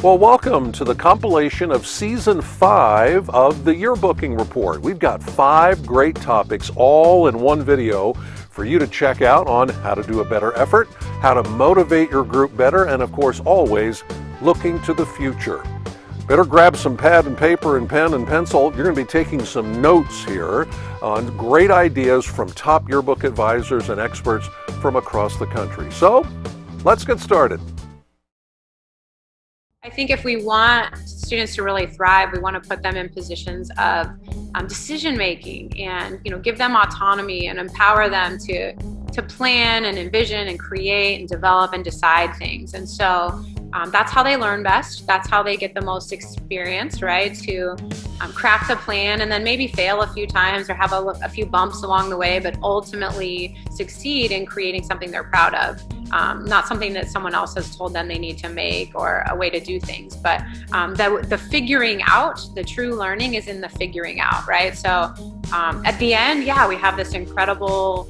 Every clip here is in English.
Well, welcome to the compilation of Season 5 of the Yearbooking Report. We've got 5 great topics all in one video for you to check out on how to do a better effort, how to motivate your group better, and of course, always looking to the future. Better grab some pad and paper and pen and pencil. You're going to be taking some notes here on great ideas from top yearbook advisors and experts from across the country. So, let's get started. I think if we want students to really thrive, we want to put them in positions of decision making and give them autonomy and empower them to plan and envision and create and develop and decide things. And so that's how they learn best. That's how they get the most experience, right? To craft a plan and then maybe fail a few times or have a few bumps along the way, but ultimately succeed in creating something they're proud of. Not something that someone else has told them they need to make or a way to do things, but the figuring out, the true learning is in the figuring out, right? So at the end, yeah, we have this incredible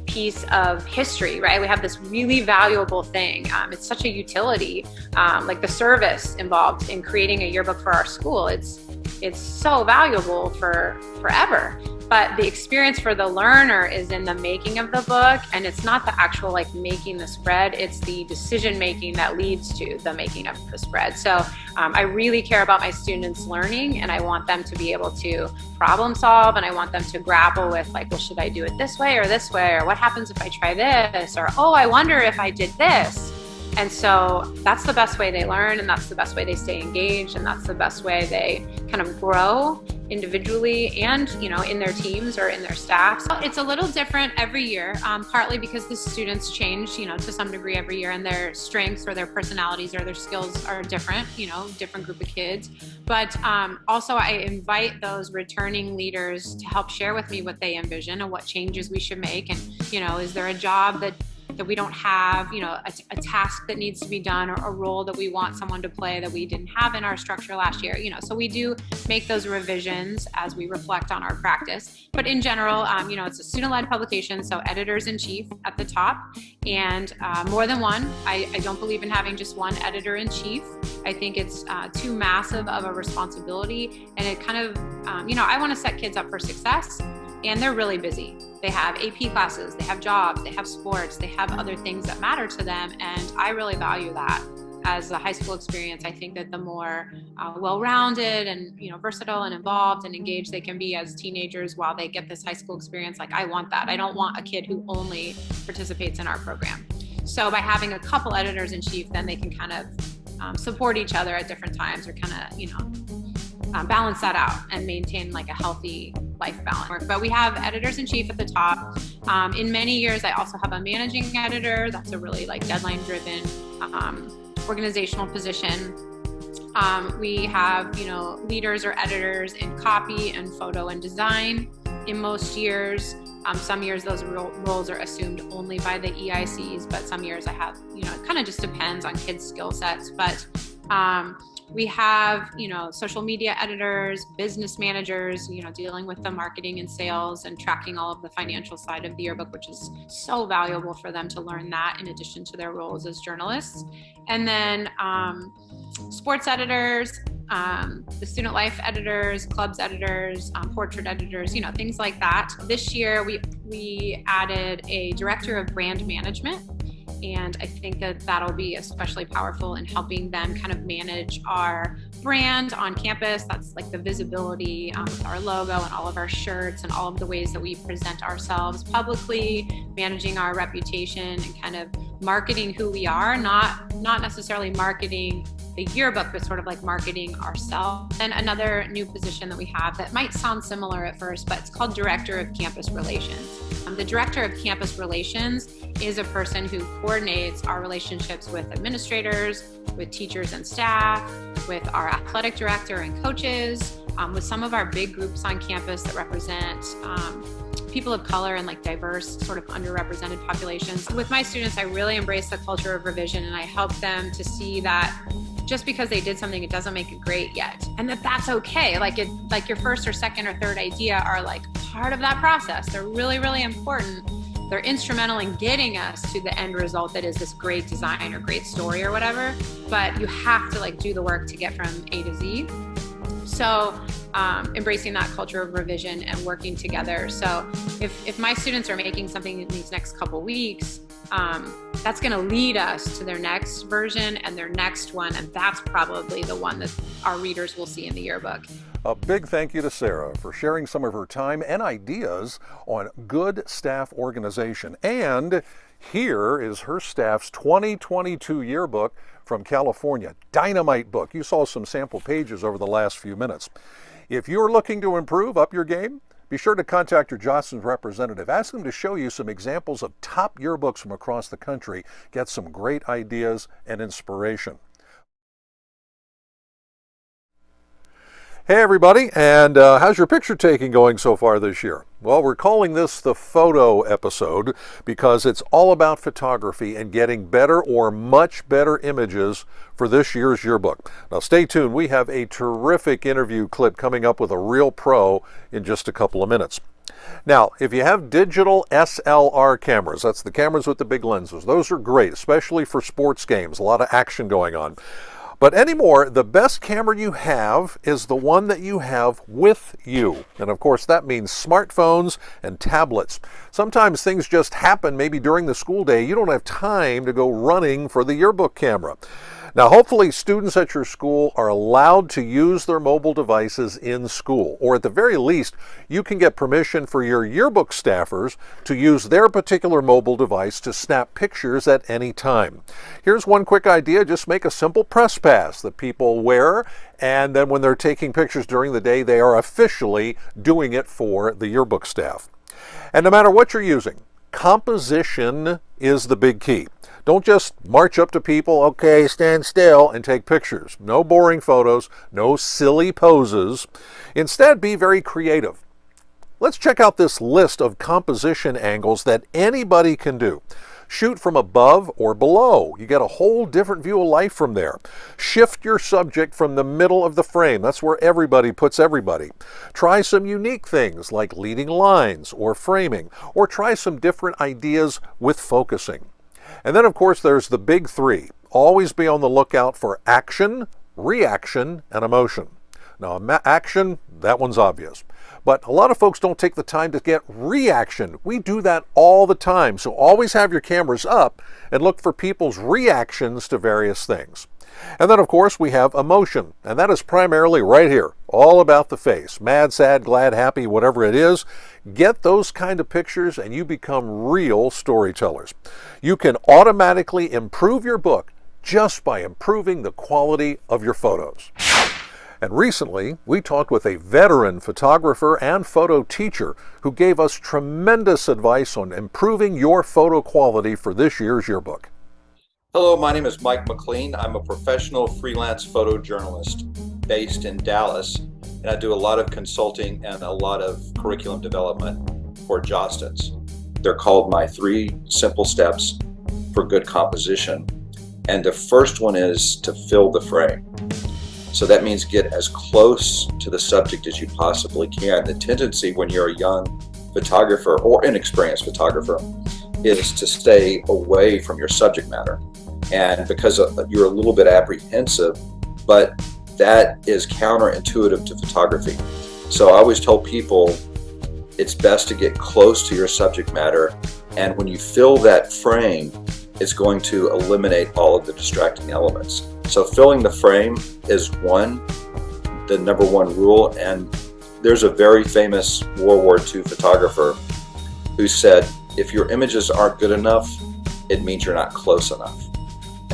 piece of history, right? We have this really valuable thing. It's such a utility, like the service involved in creating a yearbook for our school. It's so valuable for forever. But the experience for the learner is in the making of the book, and it's not the actual making the spread, it's the decision making that leads to the making of the spread. So I really care about my students learning, and I want them to be able to problem solve, and I want them to grapple with well, should I do it this way, or what happens if I try this, or oh, I wonder if I did this. And so that's the best way they learn, and that's the best way they stay engaged, and that's the best way they kind of grow individually and in their teams or in their staffs. It's a little different every year, partly because the students change to some degree every year, and their strengths or their personalities or their skills are different, different group of kids. But also I invite those returning leaders to help share with me what they envision and what changes we should make, and is there a job that we don't have, a task that needs to be done, or a role that we want someone to play that we didn't have in our structure last year. So we do make those revisions as we reflect on our practice. But in general, it's a student-led publication, so editors-in-chief at the top, and more than one. I don't believe in having just one editor-in-chief. I think it's too massive of a responsibility, and it kind of, I want to set kids up for success. And they're really busy. They have AP classes, they have jobs, they have sports, they have other things that matter to them. And I really value that as a high school experience. I think that the more well-rounded and versatile and involved and engaged they can be as teenagers while they get this high school experience, I want that. I don't want a kid who only participates in our program. So by having a couple editors-in-chief, then they can kind of support each other at different times, or kind of balance that out and maintain a healthy life balance. But we have editors-in-chief at the top. In many years, I also have a managing editor. That's a really deadline-driven organizational position. We have leaders or editors in copy and photo and design in most years. Some years those roles are assumed only by the EICs, but some years I have, it kind of just depends on kids' skill sets. But we have, social media editors, business managers, dealing with the marketing and sales and tracking all of the financial side of the yearbook, which is so valuable for them to learn that in addition to their roles as journalists. And then sports editors, the student life editors, clubs editors, portrait editors, things like that. This year we added a director of brand management. And I think that that'll be especially powerful in helping them kind of manage our brand on campus. That's the visibility with our logo and all of our shirts and all of the ways that we present ourselves publicly, managing our reputation and kind of marketing who we are, not necessarily marketing the yearbook, but sort of marketing ourselves. And another new position that we have that might sound similar at first, but it's called Director of Campus Relations. The Director of Campus Relations is a person who coordinates our relationships with administrators, with teachers and staff, with our athletic director and coaches, with some of our big groups on campus that represent people of color and diverse sort of underrepresented populations. With my students, I really embrace the culture of revision, and I help them to see that just because they did something, it doesn't make it great yet. And that's okay. Your first or second or third idea are part of that process. They're really, really important. they're instrumental in getting us to the end result that is this great design or great story or whatever, but you have to like do the work to get from A to Z. So embracing that culture of revision and working together. So if my students are making something in these next couple weeks, that's going to lead us to their next version and their next one, and that's probably the one that our readers will see in the yearbook. A big thank you to Sarah for sharing some of her time and ideas on good staff organization. And here is her staff's 2022 yearbook from California. Dynamite book. You saw some sample pages over the last few minutes. If you're looking to improve, up your game, be sure to contact your Jostens representative. Ask them to show you some examples of top yearbooks from across the country. Get some great ideas and inspiration. Hey everybody, and how's your picture taking going so far this year? Well, we're calling this the photo episode because it's all about photography and getting better or much better images for this year's yearbook. Now stay tuned, we have a terrific interview clip coming up with a real pro in just a couple of minutes. Now, if you have digital SLR cameras, that's the cameras with the big lenses, those are great, especially for sports games, a lot of action going on. But anymore, the best camera you have is the one that you have with you. And of course, that means smartphones and tablets. Sometimes things just happen maybe during the school day. You don't have time to go running for the yearbook camera. Now, hopefully students at your school are allowed to use their mobile devices in school, or at the very least, you can get permission for your yearbook staffers to use their particular mobile device to snap pictures at any time. Here's one quick idea. Just make a simple press pass that people wear, and then when they're taking pictures during the day, they are officially doing it for the yearbook staff. And no matter what you're using, composition is the big key. Don't just march up to people, okay, stand still, and take pictures. No boring photos, no silly poses. Instead, be very creative. Let's check out this list of composition angles that anybody can do. Shoot from above or below. You get a whole different view of life from there. Shift your subject from the middle of the frame. That's where everybody puts everybody. Try some unique things like leading lines or framing, or try some different ideas with focusing. And then, of course, there's the big three. Always be on the lookout for action, reaction, and emotion. Now, action, that one's obvious. But a lot of folks don't take the time to get reaction. We do that all the time. So always have your cameras up and look for people's reactions to various things. And then, of course, we have emotion. And that is primarily right here, all about the face. Mad, sad, glad, happy, whatever it is. Get those kind of pictures and you become real storytellers. You can automatically improve your book just by improving the quality of your photos. And recently, we talked with a veteran photographer and photo teacher who gave us tremendous advice on improving your photo quality for this year's yearbook. Hello, my name is Mike McLean. I'm a professional freelance photojournalist based in Dallas, and I do a lot of consulting and a lot of curriculum development for Jostens. They're called my 3 simple steps for good composition. And the first one is to fill the frame. So that means get as close to the subject as you possibly can. The tendency when you're a young photographer or inexperienced photographer is to stay away from your subject matter. And because you're a little bit apprehensive, but that is counterintuitive to photography. So I always tell people it's best to get close to your subject matter. And when you fill that frame, it's going to eliminate all of the distracting elements. So filling the frame is the number one rule. And there's a very famous World War II photographer who said, if your images aren't good enough, it means you're not close enough.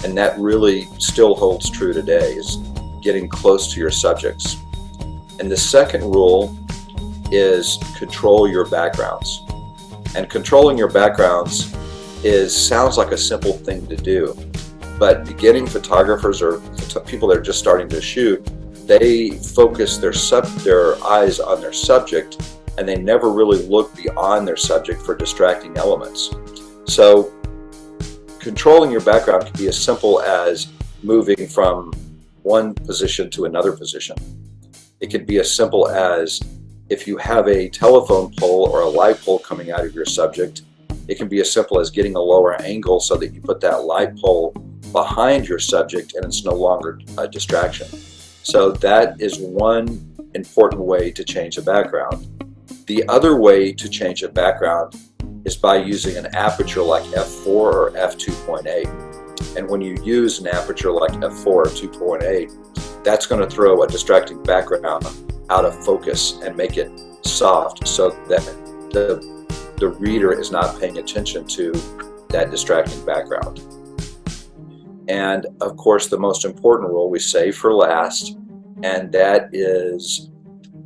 And that really still holds true today, is getting close to your subjects. And the second rule is control your backgrounds. And controlling your backgrounds sounds like a simple thing to do, but beginning photographers or people that are just starting to shoot, they focus their eyes on their subject, and they never really look beyond their subject for distracting elements. So controlling your background can be as simple as moving from one position to another position. It could be as simple as if you have a telephone pole or a light pole coming out of your subject, It can be as simple as getting a lower angle so that you put that light pole behind your subject and it's no longer a distraction. So that is one important way to change a background. The other way to change a background is by using an aperture like f4 or f2.8. And when you use an aperture like f4 or 2.8, that's going to throw a distracting background out of focus and make it soft so that the reader is not paying attention to that distracting background. And of course, the most important rule we save for last, and that is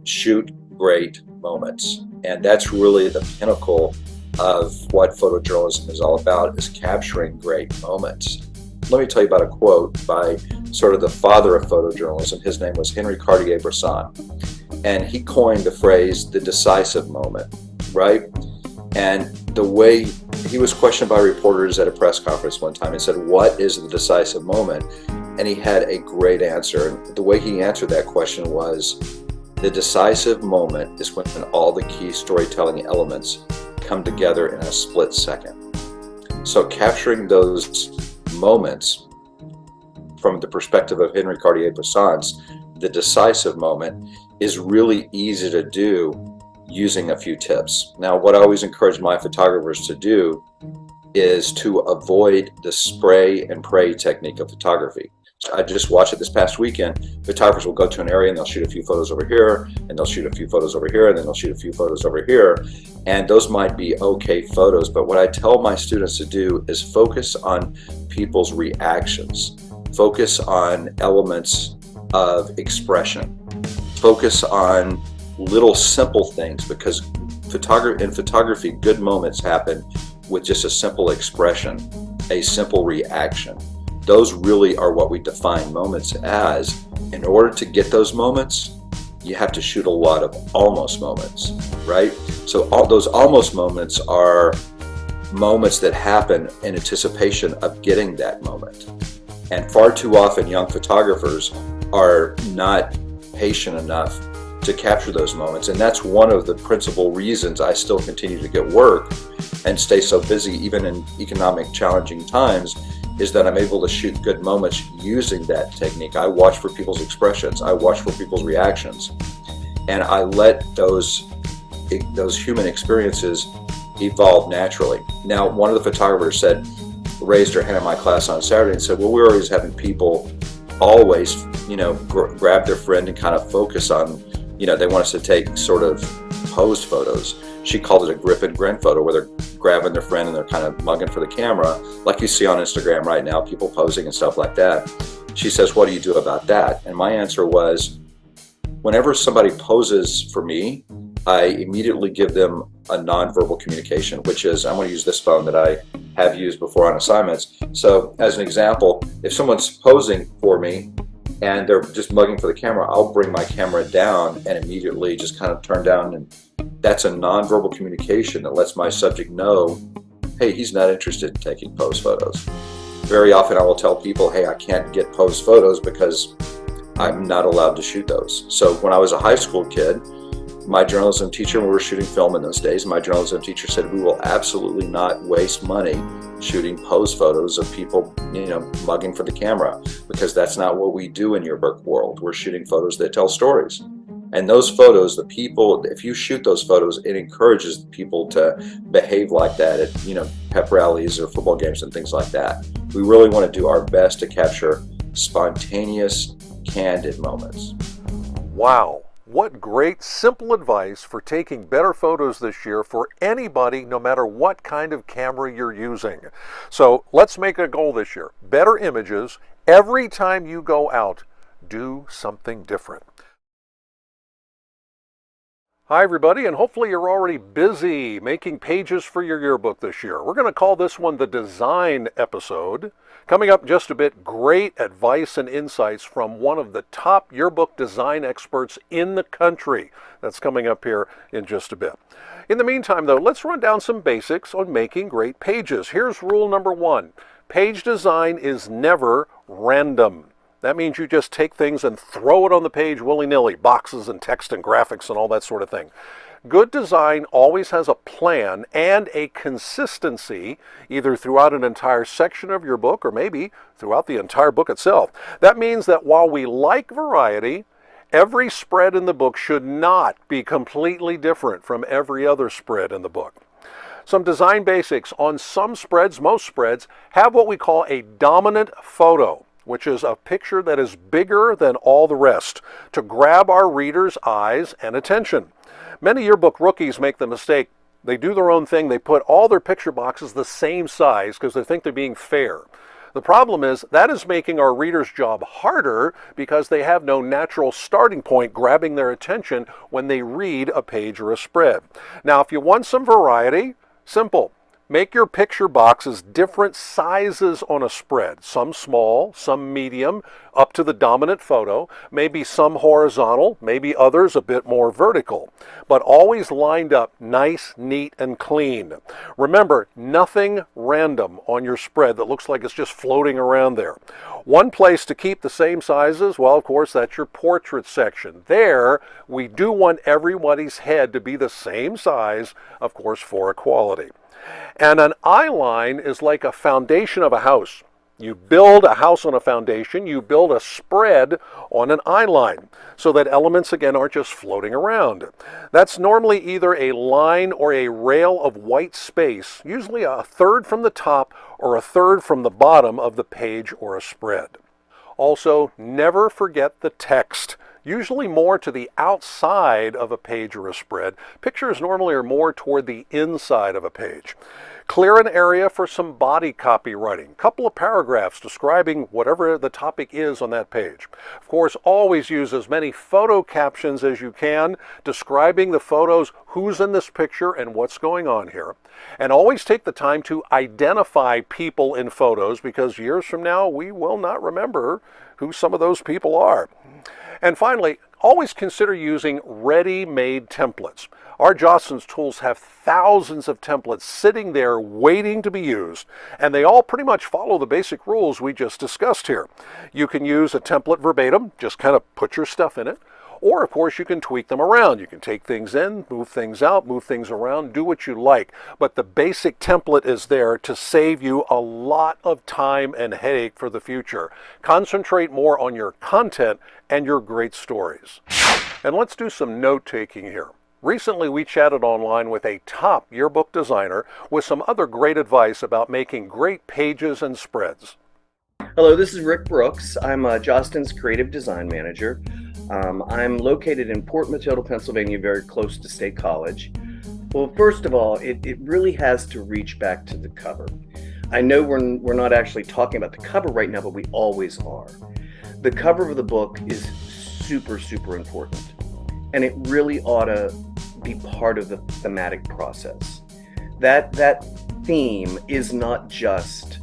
shoot great moments. And that's really the pinnacle of what photojournalism is all about, is capturing great moments. Let me tell you about a quote by sort of the father of photojournalism. His name was Henry Cartier-Bresson, and he coined the phrase the decisive moment, right? And the way he was questioned by reporters at a press conference one time and said, what is the decisive moment? And he had a great answer. And the way he answered that question was, the decisive moment is when all the key storytelling elements come together in a split second. So capturing those moments from the perspective of Henry Cartier-Bresson's, the decisive moment, is really easy to do using a few tips. Now, what I always encourage my photographers to do is to avoid the spray and pray technique of photography. I just watched it this past weekend. Photographers will go to an area and they'll shoot a few photos over here, and they'll shoot a few photos over here, and then they'll shoot a few photos over here. And those might be okay photos, but what I tell my students to do is focus on people's reactions. Focus on elements of expression. Focus on little simple things, because in photography, good moments happen with just a simple expression, a simple reaction. Those really are what we define moments as. In order to get those moments, you have to shoot a lot of almost moments, right? So all those almost moments are moments that happen in anticipation of getting that moment. And far too often, young photographers are not patient enough to capture those moments. And that's one of the principal reasons I still continue to get work and stay so busy even in economic challenging times, is that I'm able to shoot good moments using that technique. I watch for people's expressions, I watch for people's reactions, and I let those human experiences evolve naturally. Now, one of the photographers raised her hand in my class on Saturday and said, well, we're always having people always, grab their friend and kind of focus on, they want us to take sort of posed photos. She called it a grip and grin photo, where they're grabbing their friend and they're kind of mugging for the camera, like you see on Instagram right now, people posing and stuff like that. She says, what do you do about that? And my answer was, whenever somebody poses for me, I immediately give them a nonverbal communication, which is, I'm going to use this phone that I have used before on assignments. So as an example, if someone's posing for me and they're just mugging for the camera, I'll bring my camera down and immediately just kind of turn down, and that's a nonverbal communication that lets my subject know, hey, he's not interested in taking pose photos. Very often I will tell people, hey, I can't get pose photos because I'm not allowed to shoot those. So when I was a high school kid, my journalism teacher, when we were shooting film in those days, my journalism teacher said, we will absolutely not waste money shooting pose photos of people, mugging for the camera, because that's not what we do in yearbook world. We're shooting photos that tell stories. And those photos, the people, if you shoot those photos, it encourages people to behave like that at, pep rallies or football games and things like that. We really want to do our best to capture spontaneous, candid moments. Wow. What great, simple advice for taking better photos this year for anybody, no matter what kind of camera you're using. So let's make a goal this year. Better images. Every time you go out, do something different. Hi everybody, and hopefully you're already busy making pages for your yearbook this year. We're going to call this one the design episode. Coming up in just a bit, great advice and insights from one of the top yearbook design experts in the country. That's coming up here in just a bit. In the meantime though, let's run down some basics on making great pages. Here's rule number 1. Page design is never random. That means you just take things and throw it on the page willy-nilly, boxes and text and graphics and all that sort of thing. Good design always has a plan and a consistency, either throughout an entire section of your book or maybe throughout the entire book itself. That means that while we like variety, every spread in the book should not be completely different from every other spread in the book. Some design basics. On some spreads, most spreads, have what we call a dominant photo, which is a picture that is bigger than all the rest, to grab our readers' eyes and attention. Many yearbook rookies make the mistake. They do their own thing. They put all their picture boxes the same size because they think they're being fair. The problem is that is making our readers' job harder because they have no natural starting point grabbing their attention when they read a page or a spread. Now, if you want some variety, simple. Make your picture boxes different sizes on a spread, some small, some medium, up to the dominant photo, maybe some horizontal, maybe others a bit more vertical, but always lined up nice, neat, and clean. Remember, nothing random on your spread that looks like it's just floating around there. One place to keep the same sizes, well, of course, that's your portrait section. There, we do want everybody's head to be the same size, of course, for equality. And an eye line is like a foundation of a house. You build a house on a foundation, you build a spread on an eye line, so that elements, again, aren't just floating around. That's normally either a line or a rail of white space, usually a third from the top or a third from the bottom of the page or a spread. Also, never forget the text. Usually more to the outside of a page or a spread. Pictures normally are more toward the inside of a page. Clear an area for some body copywriting. Couple of paragraphs describing whatever the topic is on that page. Of course, always use as many photo captions as you can, describing the photos, who's in this picture and what's going on here. And always take the time to identify people in photos, because years from now we will not remember who some of those people are. And finally, always consider using ready-made templates. Our Jostens tools have thousands of templates sitting there waiting to be used, and they all pretty much follow the basic rules we just discussed here. You can use a template verbatim, just kind of put your stuff in it, or of course you can tweak them around. You can take things in, move things out, move things around, do what you like. But the basic template is there to save you a lot of time and headache for the future. Concentrate more on your content and your great stories. And let's do some note-taking here. Recently, we chatted online with a top yearbook designer with some other great advice about making great pages and spreads. Hello, this is Rick Brooks. I'm Jostens Creative Design Manager. I'm located in Port Matilda, Pennsylvania, very close to State College. Well, first of all, it really has to reach back to the cover. I know we're not actually talking about the cover right now, but we always are. The cover of the book is super, super important, and it really ought to be part of the thematic process. That theme is not just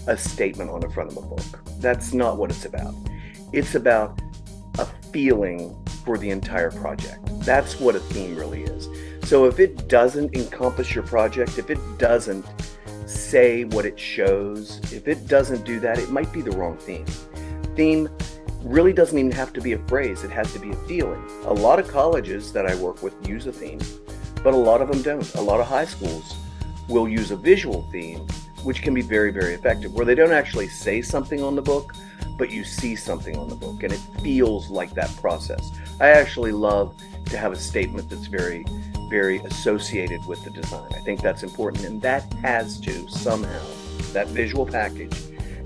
a statement on the front of a book. That's not what it's about. It's about a feeling for the entire project. That's what a theme really is. So if it doesn't encompass your project, if it doesn't say what it shows, if it doesn't do that, it might be the wrong theme. Theme really doesn't even have to be a phrase, it has to be a feeling. A lot of colleges that I work with use a theme, but a lot of them don't. A lot of high schools will use a visual theme, which can be very, very effective, where they don't actually say something on the book, but you see something on the book, and it feels like that process. I actually love to have a statement that's very, very associated with the design. I think that's important, and that has to somehow, that visual package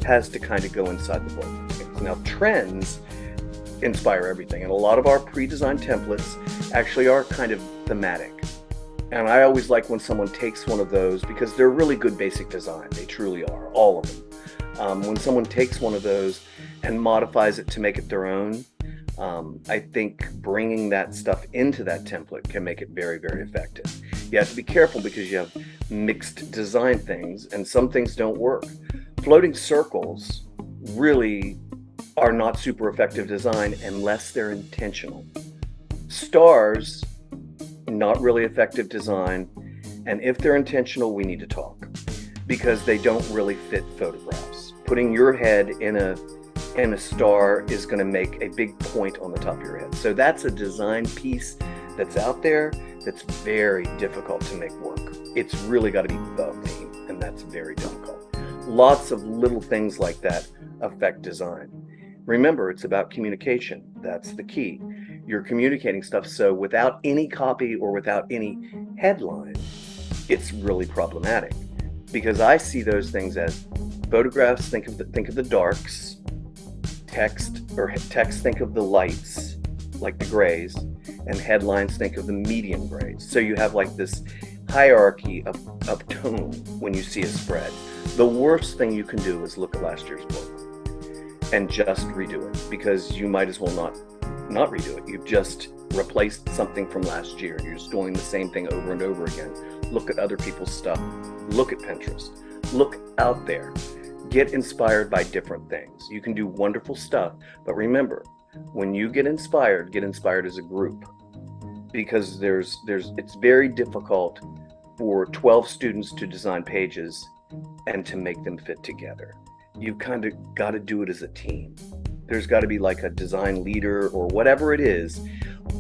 has to kind of go inside the book. Now, trends inspire everything, and a lot of our pre-designed templates actually are kind of thematic. And I always like when someone takes one of those, because they're really good basic design. They truly are, all of them. When someone takes one of those and modifies it to make it their own, I think bringing that stuff into that template can make it very, very effective. You have to be careful because you have mixed design things, and some things don't work. Floating circles really are not super effective design unless they're intentional. Stars, not really effective design, and if they're intentional, we need to talk, because they don't really fit photographs. Putting your head in a star is going to make a big point on the top of your head. So that's a design piece that's out there that's very difficult to make work. It's really got to be the theme, and that's very difficult. Lots of little things like that affect design. Remember, it's about communication. That's the key. You're communicating stuff, so without any copy or without any headline, it's really problematic. Because I see those things as photographs, think of the darks, text, think of the lights, like the grays, and headlines, think of the medium grays. So you have like this hierarchy of tone when you see a spread. The worst thing you can do is look at last year's book and just redo it, because you might as well not redo it. You've just replaced something from last year. You're just doing the same thing over and over again. Look at other people's stuff. Look at Pinterest. Look out there. Get inspired by different things. You can do wonderful stuff, but remember, when you get inspired as a group, because it's very difficult for 12 students to design pages and to make them fit together. You kind of got to do it as a team. There's got to be like a design leader or whatever it is.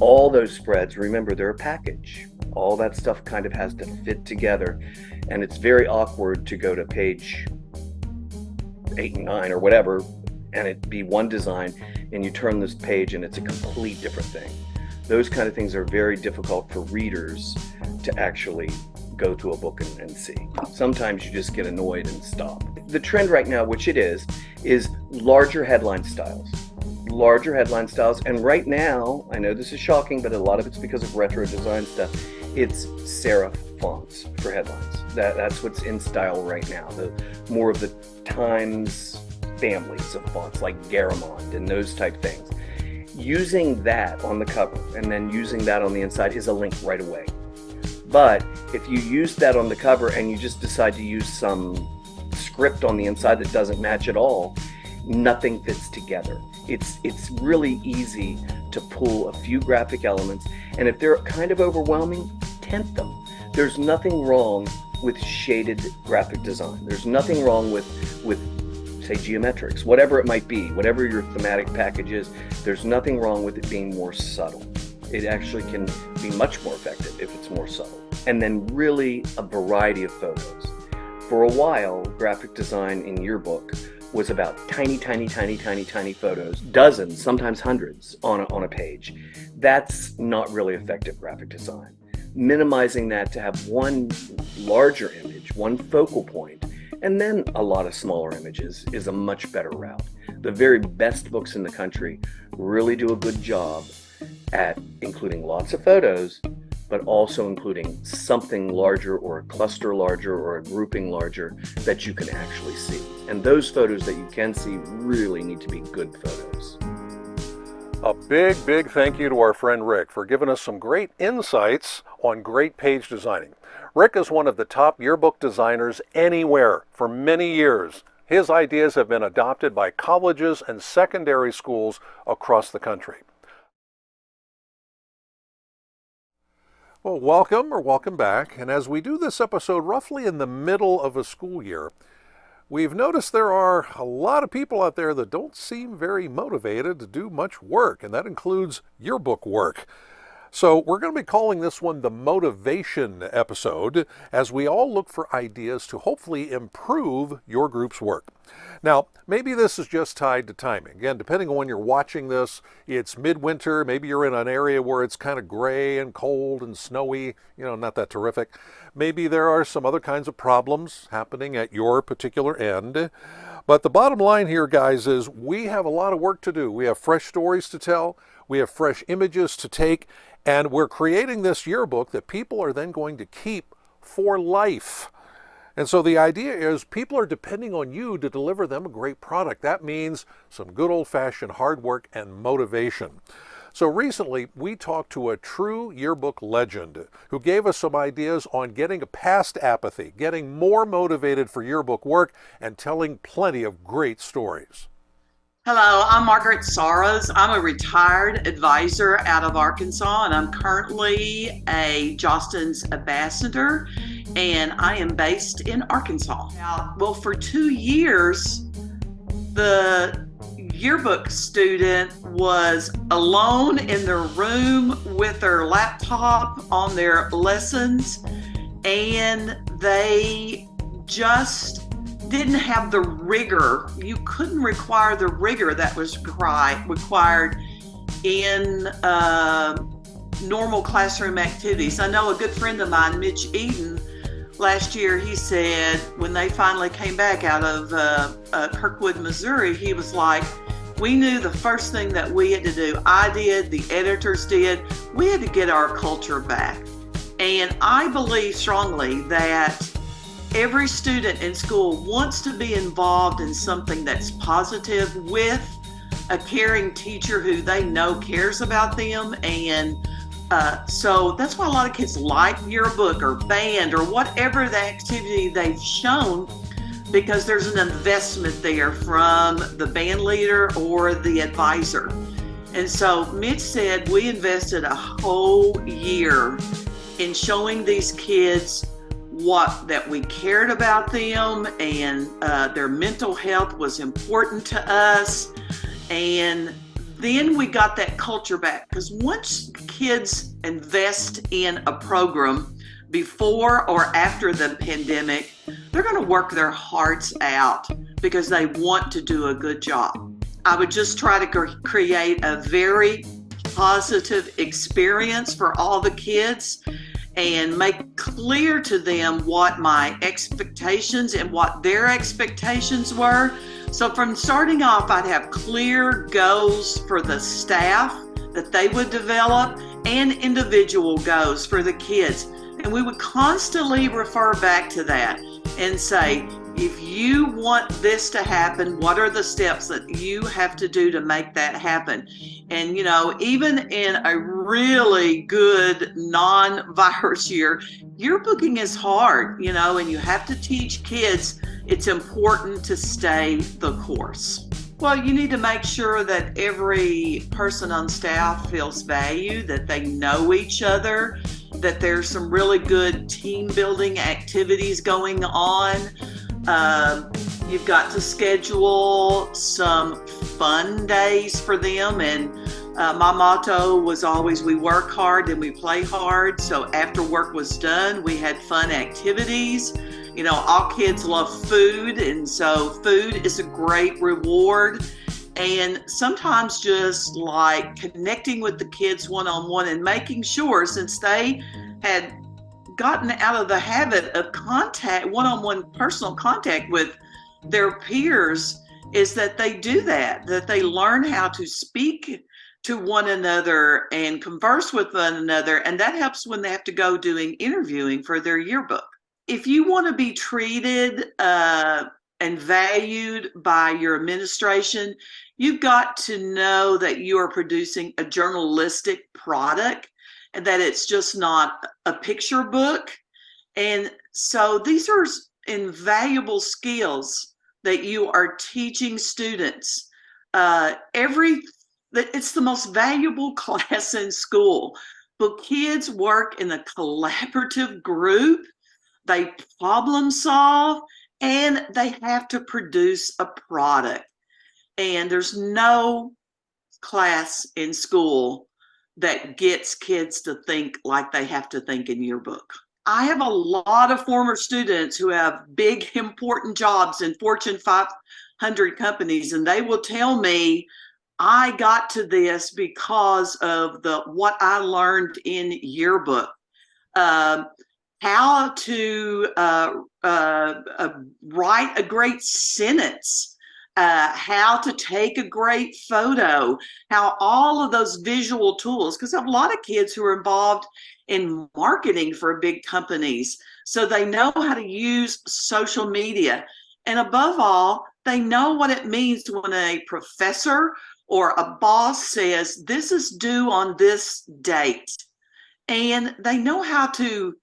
All those spreads, remember, they're a package. All that stuff kind of has to fit together, and it's very awkward to go to page 8 and 9 or whatever, and it be one design, and you turn this page and it's a complete different thing. Those kind of things are very difficult for readers to actually go to a book and see. Sometimes you just get annoyed and stop. The trend right now, which it is larger headline styles. Larger headline styles, and right now, I know this is shocking, but a lot of it's because of retro design stuff. It's serif fonts for headlines. That's what's in style right now. The more of the Times families of fonts like Garamond and those type things. Using that on the cover and then using that on the inside is a link right away. But if you use that on the cover and you just decide to use some script on the inside that doesn't match at all, nothing fits together. It's really easy to pull a few graphic elements, and if they're kind of overwhelming, tint them. There's nothing wrong with shaded graphic design. There's nothing wrong with say geometrics, whatever it might be, whatever your thematic package is, there's nothing wrong with it being more subtle. It actually can be much more effective if it's more subtle. And then really a variety of photos. For a while, graphic design in Yearbook was about tiny photos, dozens, sometimes hundreds on a page. That's not really effective graphic design. Minimizing that to have one larger image, one focal point, and then a lot of smaller images is a much better route. The very best books in the country really do a good job at including lots of photos, but also including something larger or a cluster larger or a grouping larger that you can actually see. And those photos that you can see really need to be good photos. A big thank you to our friend Rick for giving us some great insights on great page designing. Rick is one of the top yearbook designers anywhere for many years. His ideas have been adopted by colleges and secondary schools across the country. Well, welcome back. And as we do this episode roughly in the middle of a school year, we've noticed there are a lot of people out there that don't seem very motivated to do much work, and that includes yearbook work. So we're going to be calling this one the motivation episode, as we all look for ideas to hopefully improve your group's work. Now, maybe this is just tied to timing. Again, depending on when you're watching this, it's midwinter, maybe you're in an area where it's kind of gray and cold and snowy, not that terrific. Maybe there are some other kinds of problems happening at your particular end. But the bottom line here, guys, is we have a lot of work to do. We have fresh stories to tell, we have fresh images to take, and we're creating this yearbook that people are then going to keep for life. And so the idea is people are depending on you to deliver them a great product. That means some good old-fashioned hard work and motivation. So recently, we talked to a true yearbook legend who gave us some ideas on getting past apathy, getting more motivated for yearbook work, and telling plenty of great stories. Hello, I'm Margaret Soros. I'm a retired advisor out of Arkansas, and I'm currently a Jostens ambassador, and I am based in Arkansas. Well, for 2 years, the yearbook student was alone in their room with their laptop on their lessons, and they just didn't have the rigor. You couldn't require the rigor that was required in normal classroom activities. I know a good friend of mine, Mitch Eden, last year, he said when they finally came back out of Kirkwood, Missouri, he was like, we knew the first thing that we had to do, I did, the editors did, we had to get our culture back. And I believe strongly that every student in school wants to be involved in something that's positive with a caring teacher who they know cares about them. And so that's why a lot of kids like yearbook or band or whatever the activity they've shown, because there's an investment there from the band leader or the advisor. And so Mitch said we invested a whole year in showing these kids that we cared about them, and their mental health was important to us. And then we got that culture back, because once kids invest in a program before or after the pandemic, they're going to work their hearts out because they want to do a good job. I would just try to create a very positive experience for all the kids and make clear to them what my expectations and what their expectations were. So from starting off, I'd have clear goals for the staff that they would develop and individual goals for the kids. And we would constantly refer back to that and say, if you want this to happen, what are the steps that you have to do to make that happen? And, you know, even in a really good non-virus year, yearbooking is hard, you know, and you have to teach kids it's important to stay the course. Well, you need to make sure that every person on staff feels valued, that they know each other, that there's some really good team building activities going on. You've got to schedule some fun days for them. And my motto was always, we work hard and we play hard. So after work was done, we had fun activities. You know, all kids love food, and so food is a great reward. And sometimes just like connecting with the kids one-on-one and making sure, since they had gotten out of the habit of contact, one-on-one personal contact with their peers, is that they do that they learn how to speak to one another and converse with one another. And that helps when they have to go doing interviewing for their yearbook. If you want to be treated and valued by your administration, you've got to know that you are producing a journalistic product and that it's just not a picture book. And so these are invaluable skills that you are teaching students. It's the most valuable class in school. But kids work in a collaborative group. They problem solve, and they have to produce a product. And there's no class in school that gets kids to think like they have to think in yearbook. I have a lot of former students who have big, important jobs in Fortune 500 companies, and they will tell me, I got to this because of what I learned in yearbook. How to write a great sentence, how to take a great photo, how all of those visual tools, because I have a lot of kids who are involved in marketing for big companies, so they know how to use social media. And above all, they know what it means when a professor or a boss says, this is due on this date. And they know how to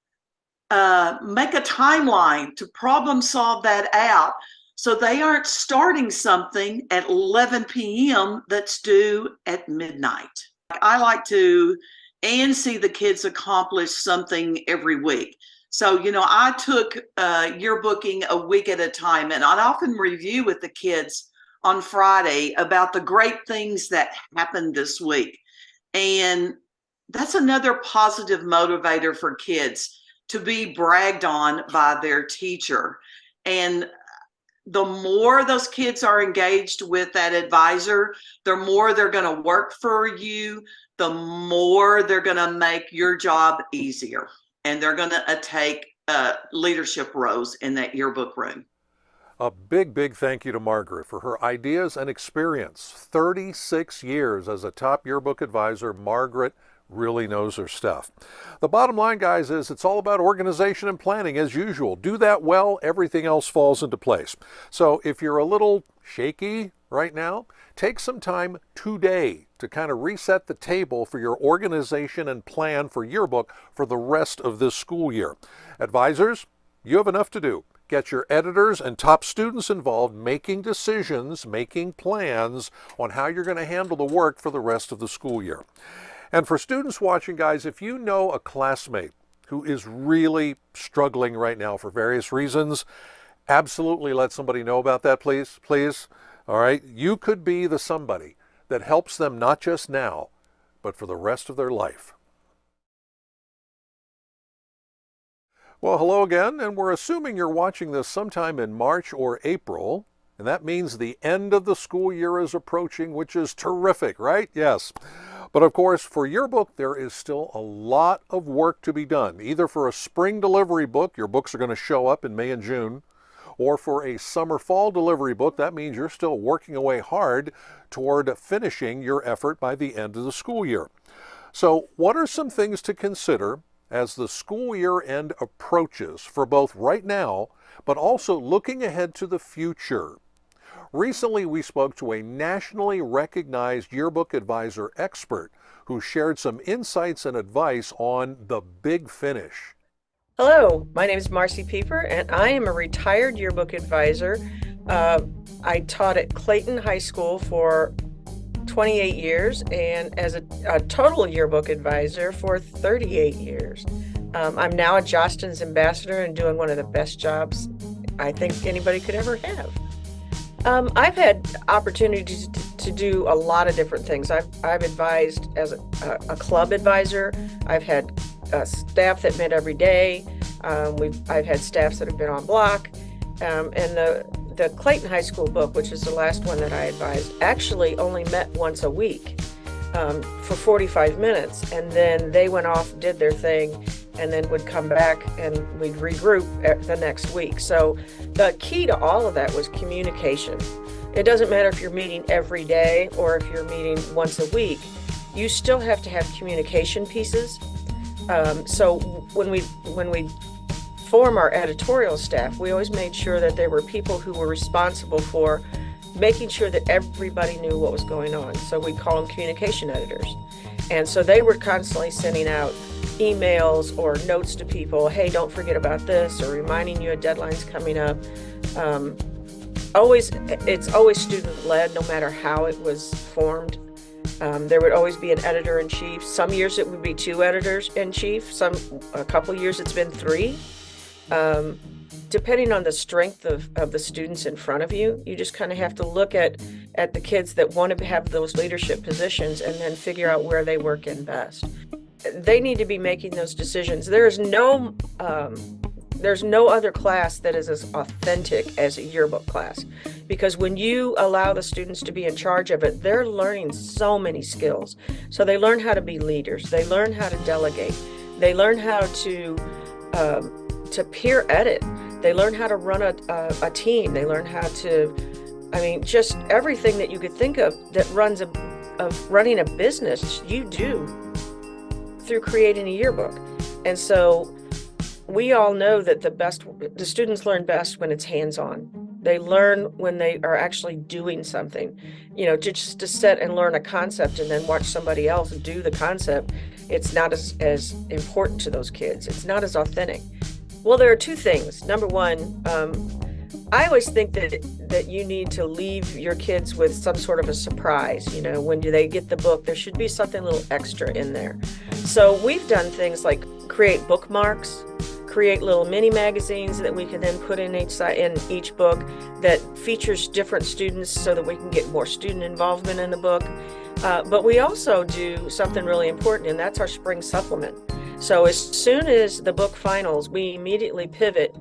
make a timeline to problem solve that out, so they aren't starting something at 11 p.m. that's due at midnight. I like to see the kids accomplish something every week. So, you know, I took yearbooking a week at a time, and I'd often review with the kids, on Friday about the great things that happened this week. And that's another positive motivator for kids, to be bragged on by their teacher. And the more those kids are engaged with that advisor, the more they're going to work for you, the more they're going to make your job easier. And they're going to take leadership roles in that yearbook room. A big, big thank you to Margaret for her ideas and experience. 36 years as a top yearbook advisor. Margaret really knows her stuff. The bottom line, guys, is it's all about organization and planning as usual. Do that well, everything else falls into place. So if you're a little shaky right now, take some time today to kind of reset the table for your organization and plan for yearbook for the rest of this school year. Advisors, you have enough to do. Get your editors and top students involved, making decisions, making plans on how you're going to handle the work for the rest of the school year. And for students watching, guys, if you know a classmate who is really struggling right now for various reasons, absolutely let somebody know about that, please. Please. All right. You could be the somebody that helps them not just now, but for the rest of their life. Well, hello again, and we're assuming you're watching this sometime in March or April, and that means the end of the school year is approaching, which is terrific, right? Yes. But of course, for yearbook, there is still a lot of work to be done, either for a spring delivery book, your books are going to show up in May and June, or for a summer-fall delivery book. That means you're still working away hard toward finishing your effort by the end of the school year. So what are some things to consider as the school year end approaches for both right now, but also looking ahead to the future? Recently, we spoke to a nationally recognized yearbook advisor expert who shared some insights and advice on the big finish. Hello, my name is Marcy Pieper, and I am a retired yearbook advisor. I taught at Clayton High School for 28 years and as a total yearbook advisor for 38 years. I'm now a Jostens ambassador and doing one of the best jobs I think anybody could ever have. I've had opportunities to do a lot of different things. I've advised as a club advisor. I've had staff that met every day. I've had staffs that have been on block. And the Clayton High School book, which is the last one that I advised, actually only met once a week for 45 minutes. And then they went off, did their thing, and then would come back and we'd regroup the next week. So the key to all of that was communication. It doesn't matter if you're meeting every day or if you're meeting once a week, you still have to have communication pieces. So when we form our editorial staff, we always made sure that there were people who were responsible for making sure that everybody knew what was going on. So we call them communication editors. And so they were constantly sending out emails or notes to people, hey, don't forget about this, or reminding you of deadlines coming up. It's always student-led, no matter how it was formed. There would always be an editor-in-chief. Some years it would be 2 editors-in-chief. A couple years it's been 3. Depending on the strength of the students in front of you, you just kind of have to look at the kids that want to have those leadership positions and then figure out where they work in best. They need to be making those decisions. There's no other class that is as authentic as a yearbook class, because when you allow the students to be in charge of it, they're learning so many skills. So they learn how to be leaders. They learn how to delegate. They learn how to peer edit. They learn how to run a team. They learn how to, just everything that you could think of that runs of running a business, you do through creating a yearbook. And so we all know that the students learn best when it's hands-on. They learn when they are actually doing something. Just to sit and learn a concept and then watch somebody else do the concept, it's not as important to those kids. It's not as authentic. Well, there are 2 things. Number one, I always think that you need to leave your kids with some sort of a surprise. When do they get the book, there should be something a little extra in there. So we've done things like create bookmarks create little mini magazines that we can then put in each book that features different students so that we can get more student involvement in the book. But we also do something really important, and that's our spring supplement. So as soon as the book finals, we immediately pivot,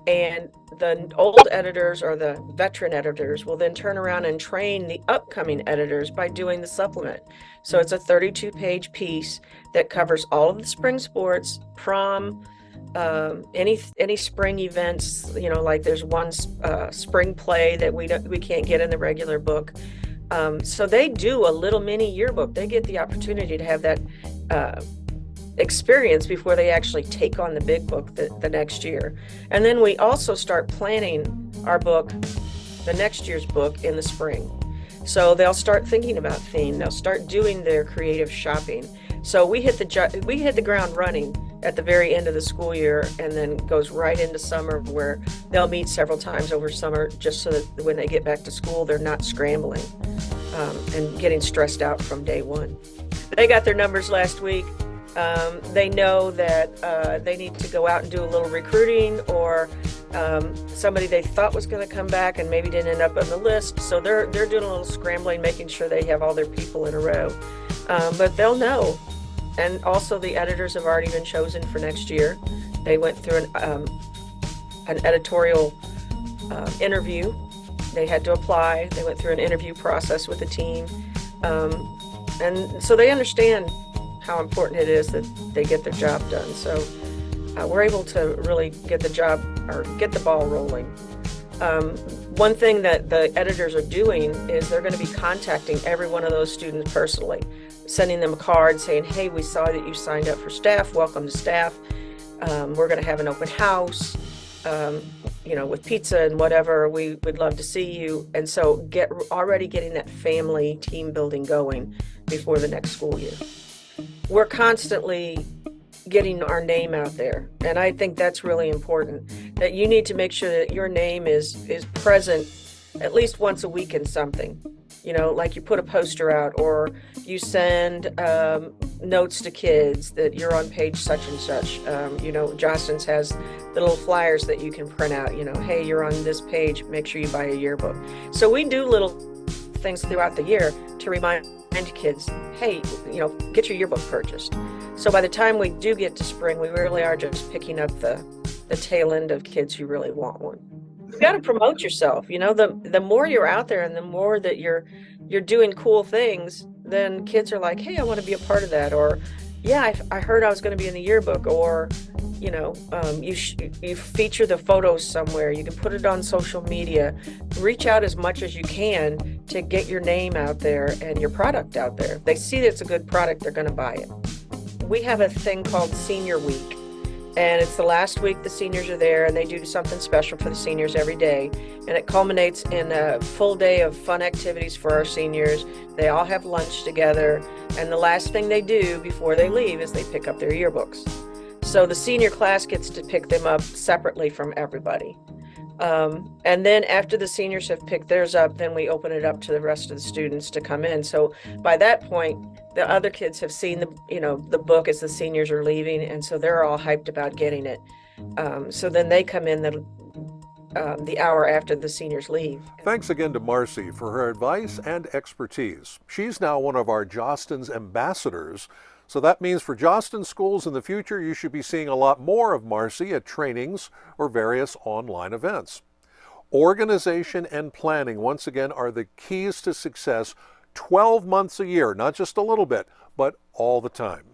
and the old editors or the veteran editors will then turn around and train the upcoming editors by doing the supplement. So it's a 32-page piece that covers all of the spring sports, prom, any spring events, like there's one spring play that we can't get in the regular book. So they do a little mini yearbook. They get the opportunity to have that experience before they actually take on the big book the next year. And then we also start planning our book, the next year's book, in the spring. So they'll start thinking about theme. They'll start doing their creative shopping. So we hit the ground running at the very end of the school year, and then goes right into summer, where they'll meet several times over summer, just so that when they get back to school, they're not scrambling and getting stressed out from day one. They got their numbers last week. They know that they need to go out and do a little recruiting, or somebody they thought was going to come back and maybe didn't end up on the list. So they're doing a little scrambling, making sure they have all their people in a row. But they'll know. And also the editors have already been chosen for next year. They went through an editorial interview. They had to apply. They went through an interview process with the team. And so they understand how important it is that they get their job done. So we're able to really get the ball rolling. One thing that the editors are doing is they're going to be contacting every one of those students personally, sending them a card saying, hey, we saw that you signed up for staff. Welcome to staff. We're going to have an open house, with pizza and whatever. We would love to see you. And so already getting that family team building going before the next school year. We're constantly getting our name out there, and I think that's really important, that you need to make sure that your name is present at least once a week in something. Like you put a poster out, or you send notes to kids that you're on page such and such. Jostens has the little flyers that you can print out, hey, you're on this page, make sure you buy a yearbook. So we do little things throughout the year to remind kids, hey, get your yearbook purchased. So by the time we do get to spring, we really are just picking up the tail end of kids who really want one. You got to promote yourself. The more you're out there and the more that you're doing cool things, then kids are like, hey, I want to be a part of that. Or, yeah, I heard I was going to be in the yearbook. Or, you feature the photos somewhere. You can put it on social media. Reach out as much as you can to get your name out there and your product out there. If they see that it's a good product, they're going to buy it. We have a thing called Senior Week, and it's the last week the seniors are there, and they do something special for the seniors every day, and it culminates in a full day of fun activities for our seniors. They all have lunch together, and the last thing they do before they leave is they pick up their yearbooks. So the senior class gets to pick them up separately from everybody. And then after the seniors have picked theirs up, then we open it up to the rest of the students to come in. So by that point, the other kids have seen the book as the seniors are leaving, and so they're all hyped about getting it. So then they come in the hour after the seniors leave. Thanks again to Marcy for her advice and expertise. She's now one of our Jostens ambassadors. So that means for Jostens schools in the future, you should be seeing a lot more of Marcy at trainings or various online events. Organization and planning, once again, are the keys to success 12 months a year, not just a little bit, but all the time.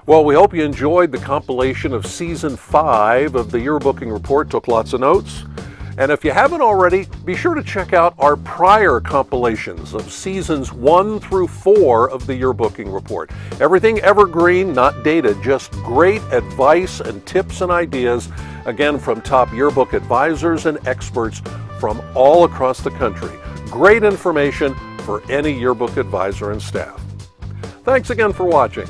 Well, we hope you enjoyed the compilation of Season 5 of the Yearbooking Report, took lots of notes. And if you haven't already, be sure to check out our prior compilations of Seasons 1 through 4 of the Yearbooking Report. Everything evergreen, not dated, just great advice and tips and ideas, again from top yearbook advisors and experts from all across the country. Great information for any yearbook advisor and staff. Thanks again for watching.